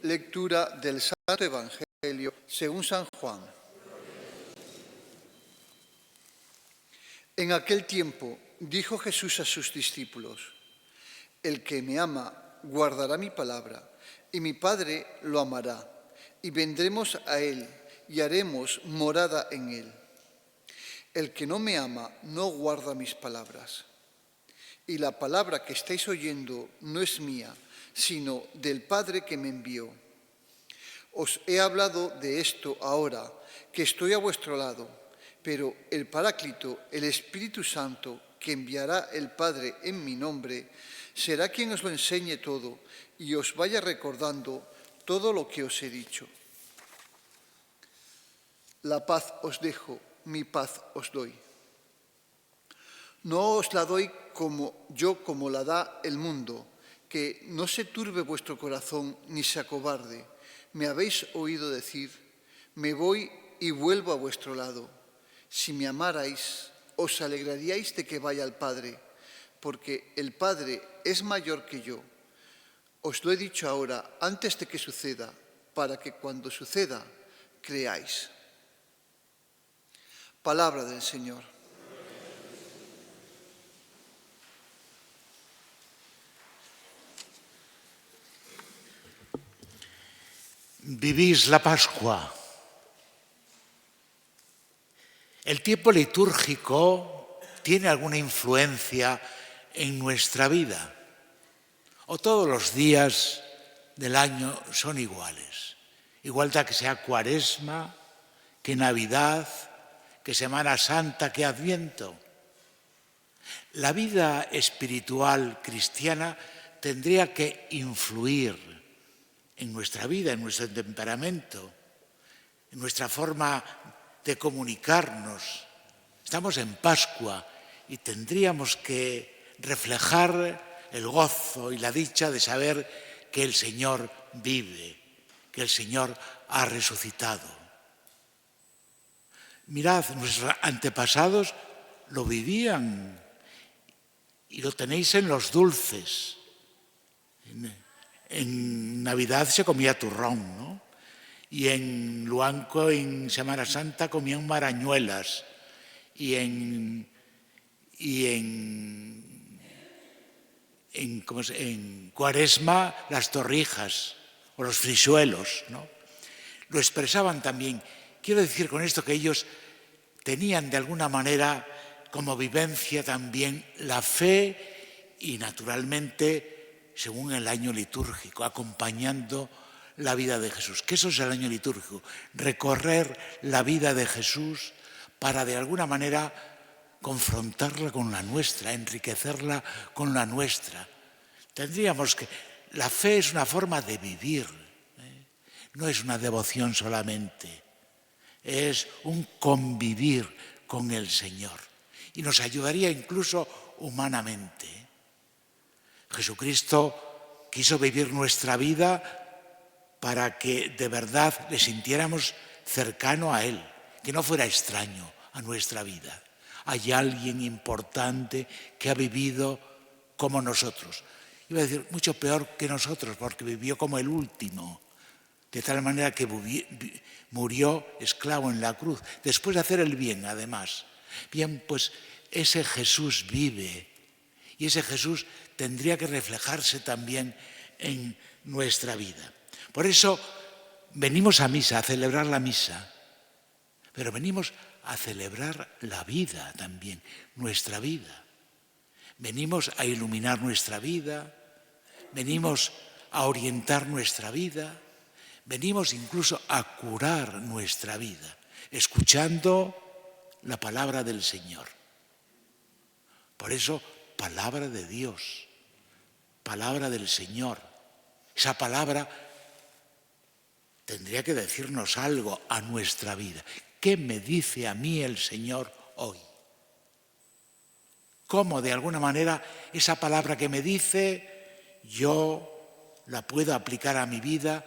Lectura del Santo Evangelio según San Juan. En aquel tiempo dijo Jesús a sus discípulos: el que me ama guardará mi palabra, y mi Padre lo amará, y vendremos a él y haremos morada en él. El que no me ama no guarda mis palabras. Y la palabra que estáis oyendo no es mía, sino del Padre que me envió. Os he hablado de esto ahora, que estoy a vuestro lado, pero el Paráclito, el Espíritu Santo, que enviará el Padre en mi nombre, será quien os lo enseñe todo y os vaya recordando todo lo que os he dicho. La paz os dejo, mi paz os doy. No os la doy como la da el mundo, que no se turbe vuestro corazón ni se acobarde. Me habéis oído decir: me voy y vuelvo a vuestro lado. Si me amarais, os alegraríais de que vaya al Padre, porque el Padre es mayor que yo. Os lo he dicho ahora, antes de que suceda, para que cuando suceda, creáis. Palabra del Señor. Vivís la Pascua. ¿El tiempo litúrgico tiene alguna influencia en nuestra vida? ¿O todos los días del año son iguales? Igual que sea Cuaresma, que Navidad, que Semana Santa, que Adviento. La vida espiritual cristiana tendría que influir en nuestra vida, en nuestro temperamento, en nuestra forma de comunicarnos. Estamos en Pascua y tendríamos que reflejar el gozo y la dicha de saber que el Señor vive, que el Señor ha resucitado. Mirad, nuestros antepasados lo vivían y lo tenéis en los dulces. En Navidad se comía turrón, ¿no? Y en Luanco, en Semana Santa, comían marañuelas. Y en Cuaresma, las torrijas o los frisuelos, ¿no? Lo expresaban también. Quiero decir con esto que ellos tenían de alguna manera como vivencia también la fe y naturalmente según el año litúrgico, acompañando la vida de Jesús. ¿Qué eso es el año litúrgico? Recorrer la vida de Jesús para de alguna manera confrontarla con la nuestra, enriquecerla con la nuestra. Tendríamos que... La fe es una forma de vivir, no es una devoción solamente, es un convivir con el Señor y nos ayudaría incluso humanamente. Jesucristo quiso vivir nuestra vida para que de verdad le sintiéramos cercano a Él, que no fuera extraño a nuestra vida. Hay alguien importante que ha vivido como nosotros. Iba a decir, mucho peor que nosotros, porque vivió como el último, de tal manera que murió esclavo en la cruz, después de hacer el bien, además. Bien, pues ese Jesús vive, y ese Jesús tendría que reflejarse también en nuestra vida. Por eso venimos a misa, a celebrar la misa, pero venimos a celebrar la vida también, nuestra vida. Venimos a iluminar nuestra vida, venimos a orientar nuestra vida, venimos incluso a curar nuestra vida, escuchando la palabra del Señor. Por eso, palabra de Dios, palabra del Señor. Esa palabra tendría que decirnos algo a nuestra vida. ¿Qué me dice a mí el Señor hoy? ¿Cómo de alguna manera esa palabra que me dice yo la puedo aplicar a mi vida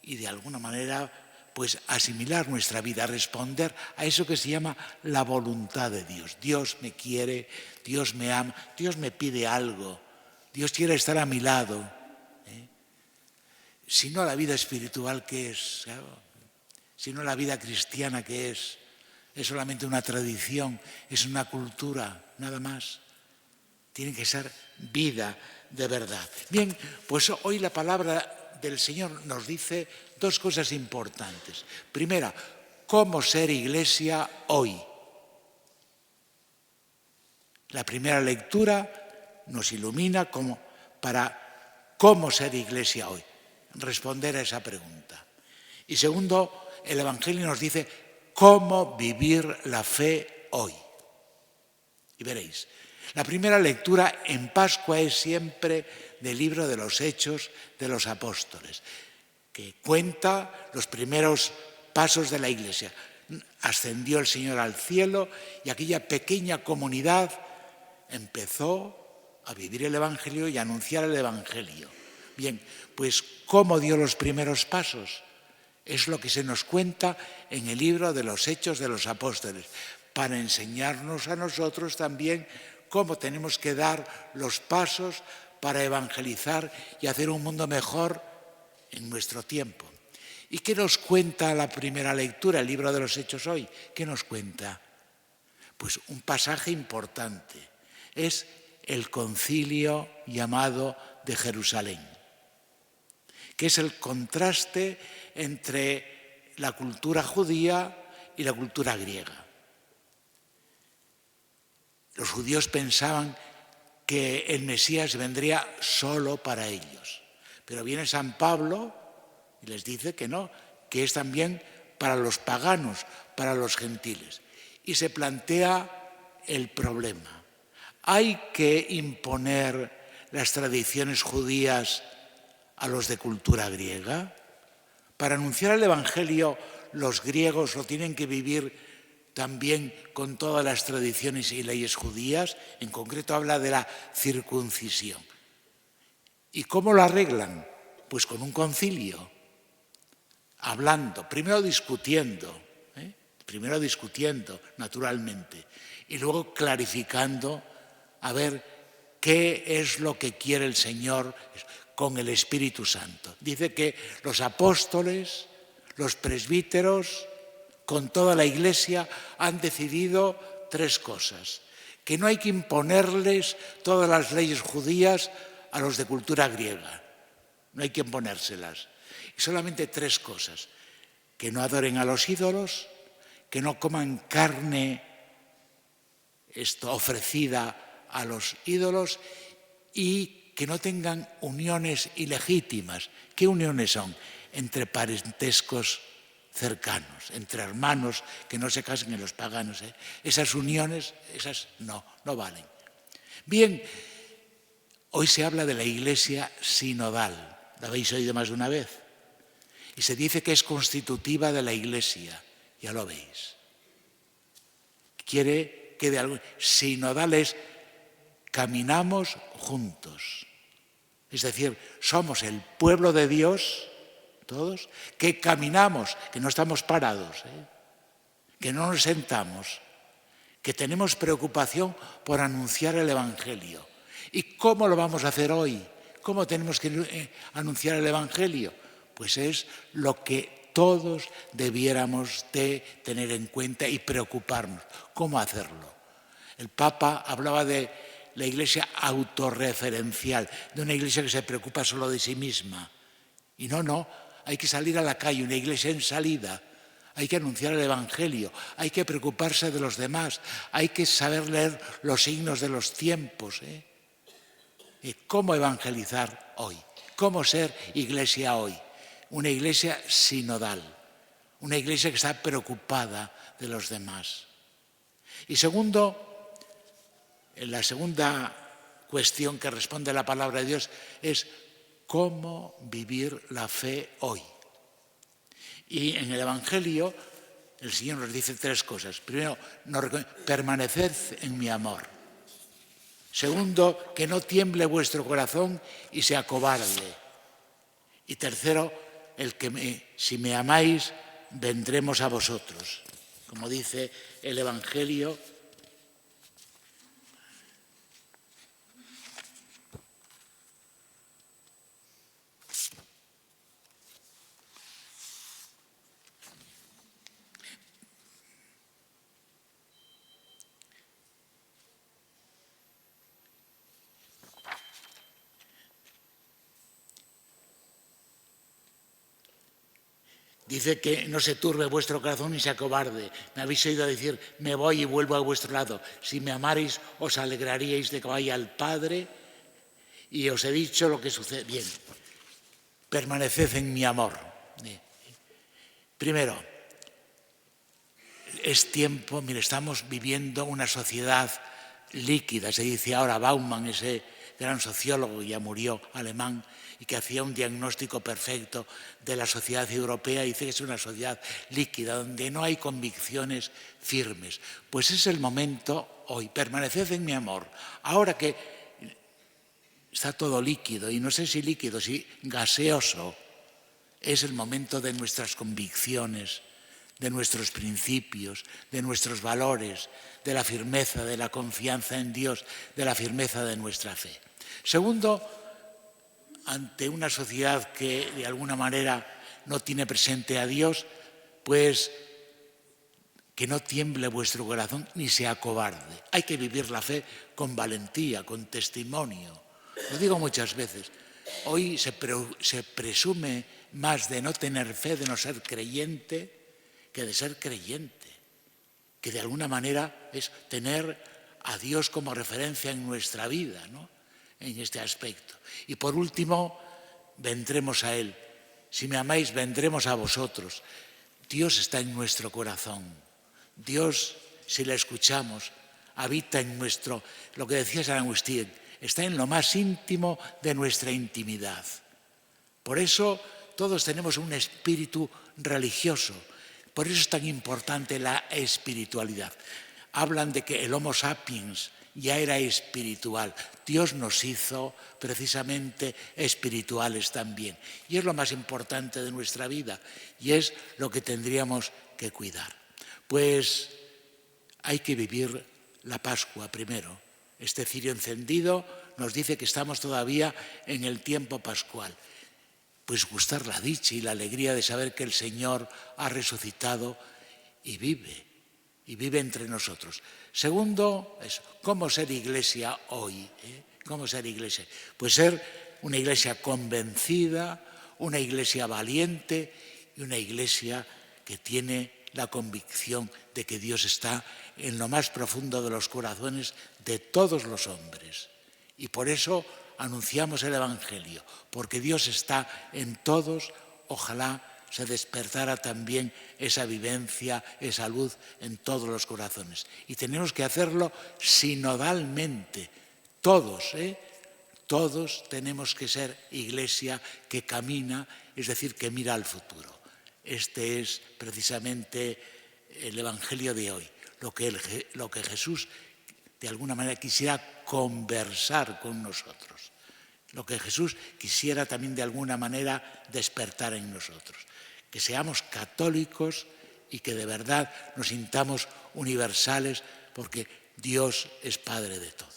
y de alguna manera pues asimilar nuestra vida, responder a eso que se llama la voluntad de Dios? Dios me quiere, Dios me ama, Dios me pide algo, Dios quiere estar a mi lado. Si no, la vida espiritual, ¿qué es? Claro. Si no, la vida cristiana, ¿qué es? Es solamente una tradición, es una cultura, nada más. Tiene que ser vida de verdad. Bien, pues hoy la palabra del Señor nos dice dos cosas importantes. Primera, cómo ser iglesia hoy. La primera lectura nos ilumina para cómo ser iglesia hoy. Responder a esa pregunta. Y segundo, el Evangelio nos dice cómo vivir la fe hoy. Y veréis, la primera lectura en Pascua es siempre del libro de los Hechos de los Apóstoles, que cuenta los primeros pasos de la Iglesia. Ascendió el Señor al cielo y aquella pequeña comunidad empezó a vivir el Evangelio y a anunciar el Evangelio. Bien, pues ¿cómo dio los primeros pasos? Es lo que se nos cuenta en el libro de los Hechos de los Apóstoles, para enseñarnos a nosotros también cómo tenemos que dar los pasos para evangelizar y hacer un mundo mejor en nuestro tiempo. ¿Y qué nos cuenta la primera lectura, el libro de los Hechos hoy? ¿Qué nos cuenta? Pues un pasaje importante. Es el concilio llamado de Jerusalén, que es el contraste entre la cultura judía y la cultura griega. Los judíos pensaban que el Mesías vendría solo para ellos, pero viene San Pablo y les dice que no, que es también para los paganos, para los gentiles. Y se plantea el problema. ¿Hay que imponer las tradiciones judías a los de cultura griega? Para anunciar el Evangelio, los griegos lo tienen que vivir también con todas las tradiciones y leyes judías. En concreto habla de la circuncisión. ¿Y cómo lo arreglan? Pues con un concilio, hablando, primero discutiendo, naturalmente, y luego clarificando a ver qué es lo que quiere el Señor con el Espíritu Santo. Dice que los apóstoles, los presbíteros, con toda la Iglesia han decidido tres cosas: que no hay que imponerles todas las leyes judías a los de cultura griega, no hay que imponérselas. Y solamente tres cosas: que no adoren a los ídolos, que no coman carne ofrecida a los ídolos y que no tengan uniones ilegítimas. ¿Qué uniones son? Entre parentescos cercanos, entre hermanos que no se casen en los paganos. Esas uniones, esas no valen. Bien, hoy se habla de la Iglesia sinodal, ¿la habéis oído más de una vez? Y se dice que es constitutiva de la Iglesia, ya lo veis. Quiere que sinodales caminamos juntos. Es decir, somos el pueblo de Dios, todos, que caminamos, que no estamos parados, que no nos sentamos, que tenemos preocupación por anunciar el Evangelio. ¿Y cómo lo vamos a hacer hoy? ¿Cómo tenemos que anunciar el Evangelio? Pues es lo que todos debiéramos de tener en cuenta y preocuparnos. ¿Cómo hacerlo? El Papa hablaba de la Iglesia autorreferencial, de una Iglesia que se preocupa solo de sí misma. Y no, hay que salir a la calle, una Iglesia en salida. Hay que anunciar el Evangelio, hay que preocuparse de los demás, hay que saber leer los signos de los tiempos. ¿Cómo evangelizar hoy? ¿Cómo ser iglesia hoy? Una iglesia sinodal, una iglesia que está preocupada de los demás. Y segundo, la segunda cuestión que responde la palabra de Dios es cómo vivir la fe hoy. Y en el Evangelio el Señor nos dice tres cosas. Primero, permaneced en mi amor. Segundo, que no tiemble vuestro corazón y se acobarde. Y tercero, si me amáis, vendremos a vosotros. Como dice el Evangelio, Dice que no se turbe vuestro corazón ni se acobarde. Me habéis oído decir, me voy y vuelvo a vuestro lado. Si me amarais, os alegraríais de que vaya al Padre. Y os he dicho lo que sucede. Bien, permaneced en mi amor. Primero, es tiempo, mire, estamos viviendo una sociedad líquida. Se dice ahora Bauman, ese gran sociólogo, ya murió, alemán, y que hacía un diagnóstico perfecto de la sociedad europea, dice que es una sociedad líquida, donde no hay convicciones firmes. Pues es el momento hoy, permaneced en mi amor. Ahora que está todo líquido, y no sé si líquido, si gaseoso, es el momento de nuestras convicciones, de nuestros principios, de nuestros valores, de la firmeza, de la confianza en Dios, de la firmeza de nuestra fe. Segundo, ante una sociedad que de alguna manera no tiene presente a Dios, pues que no tiemble vuestro corazón ni se acobarde. Hay que vivir la fe con valentía, con testimonio. Lo digo muchas veces. Hoy se presume más de no tener fe, de no ser creyente, que de ser creyente, que de alguna manera es tener a Dios como referencia en nuestra vida, ¿no? En este aspecto. Y por último, vendremos a Él. Si me amáis, vendremos a vosotros. Dios está en nuestro corazón. Dios, si le escuchamos, habita en nuestro, lo que decía San Agustín, está en lo más íntimo de nuestra intimidad. Por eso todos tenemos un espíritu religioso. Por eso es tan importante la espiritualidad. Hablan de que el Homo sapiens ya era espiritual. Dios nos hizo precisamente espirituales también. Y es lo más importante de nuestra vida y es lo que tendríamos que cuidar. Pues hay que vivir la Pascua primero. Este cirio encendido nos dice que estamos todavía en el tiempo pascual. Pues gustar la dicha y la alegría de saber que el Señor ha resucitado y vive entre nosotros. Segundo, ¿cómo ser iglesia hoy? ¿Cómo ser iglesia? Pues ser una iglesia convencida, una iglesia valiente y una iglesia que tiene la convicción de que Dios está en lo más profundo de los corazones de todos los hombres. Y por eso anunciamos el Evangelio, porque Dios está en todos. Ojalá se despertara también esa vivencia, esa luz en todos los corazones. Y tenemos que hacerlo sinodalmente, todos, todos tenemos que ser iglesia que camina, es decir, que mira al futuro. Este es precisamente el Evangelio de hoy, lo que Jesús de alguna manera quisiera conversar con nosotros, lo que Jesús quisiera también de alguna manera despertar en nosotros, que seamos católicos y que de verdad nos sintamos universales porque Dios es Padre de todos.